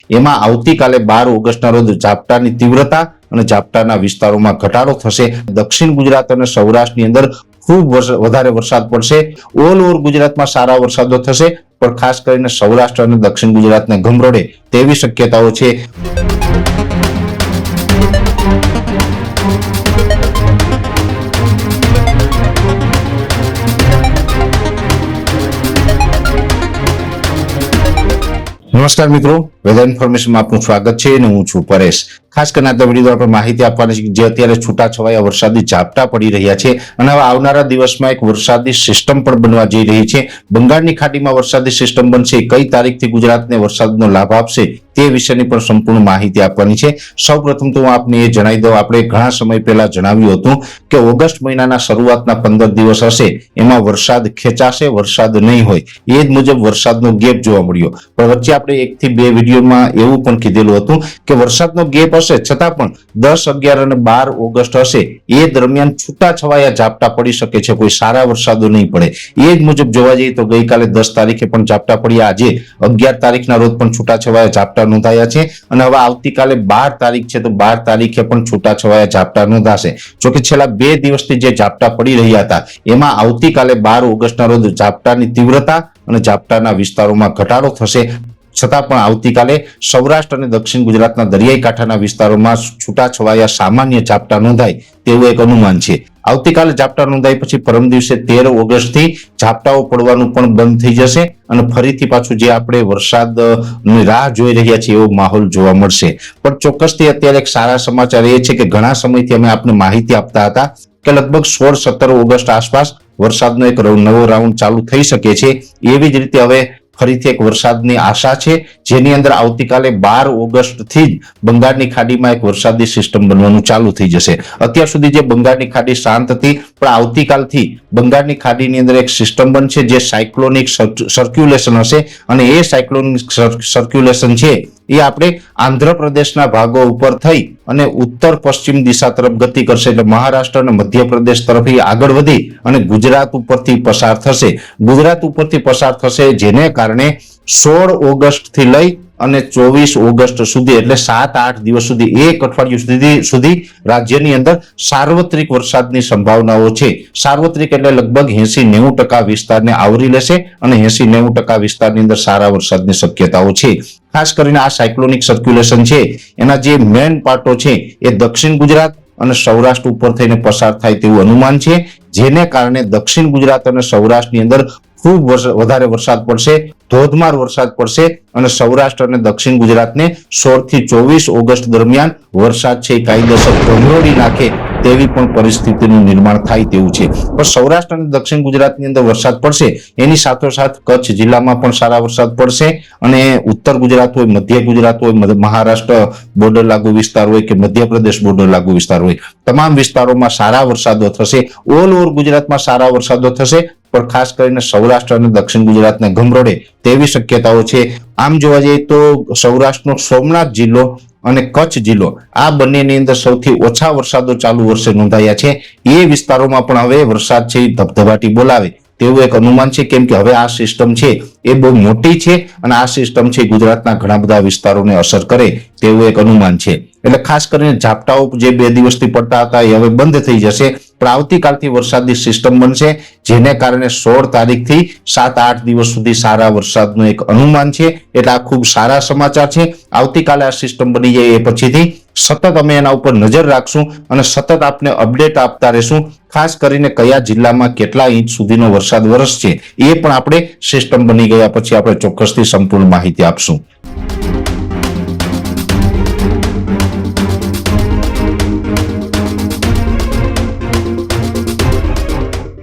એમાં આવતીકાલે 12 ઓગસ્ટના રોજ ઝાપટાની તીવ્રતા અને ઝાપટાના વિસ્તારોમાં ઘટાડો થશે। દક્ષિણ ગુજરાત અને સૌરાષ્ટ્રની અંદર ખૂબ વધારે વરસાદ પડશે। ઓલ ઓવર ગુજરાતમાં સારા વરસાદો થશે, પણ ખાસ કરીને સૌરાષ્ટ્ર અને દક્ષિણ ગુજરાતને ગમરોડે તેવી શક્યતાઓ છે। નમસ્કાર મિત્રો, વેધર ઇન્ફોર્મેશનમાં આપનું સ્વાગત છે અને હું છું પરેશ। ખાસ કરીને આ વિડીયો આપણે માહિતી આપવાની છે જે અત્યારે છૂટાછવાયા વરસાદી ઝાપટા પડી રહ્યા છે અને હવે આવનારા દિવસમાં એક વરસાદી સિસ્ટમ પણ બનવા જઈ રહી છે। બંગાળની ખાડીમાં વરસાદી સિસ્ટમ બનશે, કઈ તારીખથી ગુજરાતને વરસાદનો લાભ આપશે તે વિશેની પણ સંપૂર્ણ માહિતી આપવાની છે। સૌપ્રથમ તો હું આપને એ જણાવી દઉં, આપણે ઘણા સમય પહેલા જણાવ્યું હતું કે ઓગસ્ટ મહિનાના શરૂઆતના 15 દિવસ હશે એમાં વરસાદ ખેંચાશે, વરસાદ નહીં હોય। એ જ મુજબ વરસાદનો ગેપ જોવા મળ્યો, પણ વચ્ચે આપણે 1 થી 2 વિડીયોમાં એવું પણ કીધેલું હતું કે વરસાદનો ગેપ હશે છતાં પણ 10, 11 અને 12 ઓગસ્ટ હશે એ દરમિયાન છૂટાછવાયા ઝાપટા પડી શકે છે, કોઈ સારા વરસાદો નહીં પડે। એ જ મુજબ જોવા જઈએ તો ગઈકાલે 10 તારીખે પણ ઝાપટા પડ્યા, આજે 11 તારીખના રોજ પણ છૂટાછવાયા ઝાપટા નોંધાયા છે અને હવે આવતીકાલે 12 તારીખ છે તો 12 તારીખે પણ છૂટાછવાયા ઝાપટા નોંધાશે। જોકે છેલ્લા 2 દિવસથી જે ઝાપટા પડી રહ્યા હતા એમાં આવતીકાલે 12 ઓગસ્ટના રોજ ઝાપટાની તીવ્રતા અને ઝાપટાના વિસ્તારોમાં ઘટાડો થશે, છતાં પણ આવતીકાલે સૌરાષ્ટ્ર અને દક્ષિણ ગુજરાતના દરિયાઈ કાંઠાના વિસ્તારોમાં છૂટાછવાયા સામાન્ય ઝાપટા નોંધાય તેવું એક અનુમાન છે। આવતીકાલે ઝાપટા નોંધાય પછી પરમ દિવસે 13 ઓગસ્ટથી ઝાપટાઓ પડવાનું પણ બંધ થઈ જશે અને ફરીથી પાછું જે આપણે વરસાદની રાહ જોઈ રહ્યા છીએ એવો માહોલ જોવા મળશે। પણ ચોક્કસથી અત્યારે એક સારા સમાચાર એ છે કે ઘણા સમયથી અમે આપને માહિતી આપતા હતા કે લગભગ 16-17 ઓગસ્ટ આસપાસ વરસાદનો એક નવો રાઉન્ડ ચાલુ થઈ શકે છે। એવી જ રીતે હવે ફરીથી એક વરસાદની આશા છે, જેની અંદર આવતીકાલે 12 ઓગસ્ટથી જ બંગાળની ખાડીમાં એક વરસાદી સિસ્ટમ બનવાનું ચાલુ થઈ જશે। અત્યાર સુધી જે બંગાળની ખાડી શાંત હતી, પણ આવતીકાલથી બંગાળની ખાડીની અંદર એક સિસ્ટમ બનશે જે સાયક્લોનિક સર્ક્યુલેશન હશે અને એ સાયક્લોનિક સર્ક્યુલેશન છે એ આપણે આંધ્રપ્રદેશના ભાગો ઉપર થઈ અને ઉત્તર પશ્ચિમ દિશા તરફ ગતિ કરશે, એટલે મહારાષ્ટ્ર અને મધ્યપ્રદેશ તરફ આગળ વધી અને ગુજરાત ઉપરથી પસાર થશે। ગુજરાત ઉપરથી પસાર થશે જેને કારણે 16 ઓગસ્ટ થી લઈ અને 24 ઓગસ્ટ સુધી એટલે 7-8 દિવસ સુધી, એક અઠવાડિયું સુધી રાજ્યની અંદર સાર્વત્રિક વરસાદની સંભાવનાઓ છે। સાર્વત્રિક એટલે લગભગ 80-90% વિસ્તારને આવરી લેશે અને 80-90% વિસ્તારની અંદર સારા વરસાદની શક્યતાઓ છે। ખાસ કરીને આ સાયક્લોનિક સર્ક્યુલેશન છે એના જે મેઇન પાર્ટો છે એ દક્ષિણ ગુજરાત અને સૌરાષ્ટ્ર ઉપર થઈને પસાર થાય તેવું અનુમાન છે, જેને કારણે દક્ષિણ ગુજરાત અને સૌરાષ્ટ્રની અંદર ખૂબ વધારે વરસાદ પડશે, ધોધમાર વરસાદ પડશે અને સૌરાષ્ટ્ર અને દક્ષિણ ગુજરાતને 16 થી 24 ઓગસ્ટ દરમિયાન વરસાદ છે કાયદેસર ભંગોળી નાખે તેવી પણ પરિસ્થિતિનું નિર્માણ થાય તેવું છે। પણ સૌરાષ્ટ્ર અને દક્ષિણ ગુજરાતની અંદર વરસાદ પડશે એની સાથોસાથ કચ્છ જિલ્લામાં પણ સારા વરસાદ પડશે અને ઉત્તર ગુજરાત હોય, મધ્ય ગુજરાત હોય, મહારાષ્ટ્ર બોર્ડર લાગુ વિસ્તાર હોય કે મધ્યપ્રદેશ બોર્ડર લાગુ વિસ્તાર હોય, તમામ વિસ્તારોમાં સારા વરસાદો થશે। ઓલ ઓવર ગુજરાતમાં સારા વરસાદો થશે, પણ ખાસ કરીને સૌરાષ્ટ્ર અને દક્ષિણ ગુજરાતને ગમરોડે તેવી શક્યતાઓ છે। આમ જોવા જઈએ તો સૌરાષ્ટ્રનો સોમનાથ જિલ્લો અને કચ્છ જિલ્લો આ બંનેની અંદર સૌથી ઓછા વરસાદો ચાલુ વર્ષે નોંધાયા છે। એ વિસ્તારોમાં પણ હવે વરસાદ છે ધબધબાટી બોલાવે તેવું એક અનુમાન છે, કેમ કે હવે આ સિસ્ટમ છે એ બહુ મોટી છે અને આ સિસ્ટમ છે ગુજરાતના ઘણા બધા વિસ્તારોને અસર કરે તેવું એક અનુમાન છે। એટલે ખાસ કરીને ઝાપટાઓ જે 2 દિવસથી પડતા હતા એ હવે બંધ થઈ જશે, પણ આવતીકાલથી વરસાદી સિસ્ટમ બનશે જેને કારણે 16 તારીખથી 7-8 દિવસ સુધી સારા વરસાદનું એક અનુમાન છે। એટલે આ ખૂબ સારા સમાચાર છે। આવતીકાલે આ સિસ્ટમ બની જાય એ પછીથી સતત અમે એના ઉપર નજર રાખશું અને સતત આપને અપડેટ આપતા રહેશું। ખાસ કરીને કયા જિલ્લામાં કેટલા ઇંચ સુધીનો વરસાદ વરસશે એ પણ આપણે સિસ્ટમ બની ગયા પછી આપણે ચોક્કસથી સંપૂર્ણ માહિતી આપશું।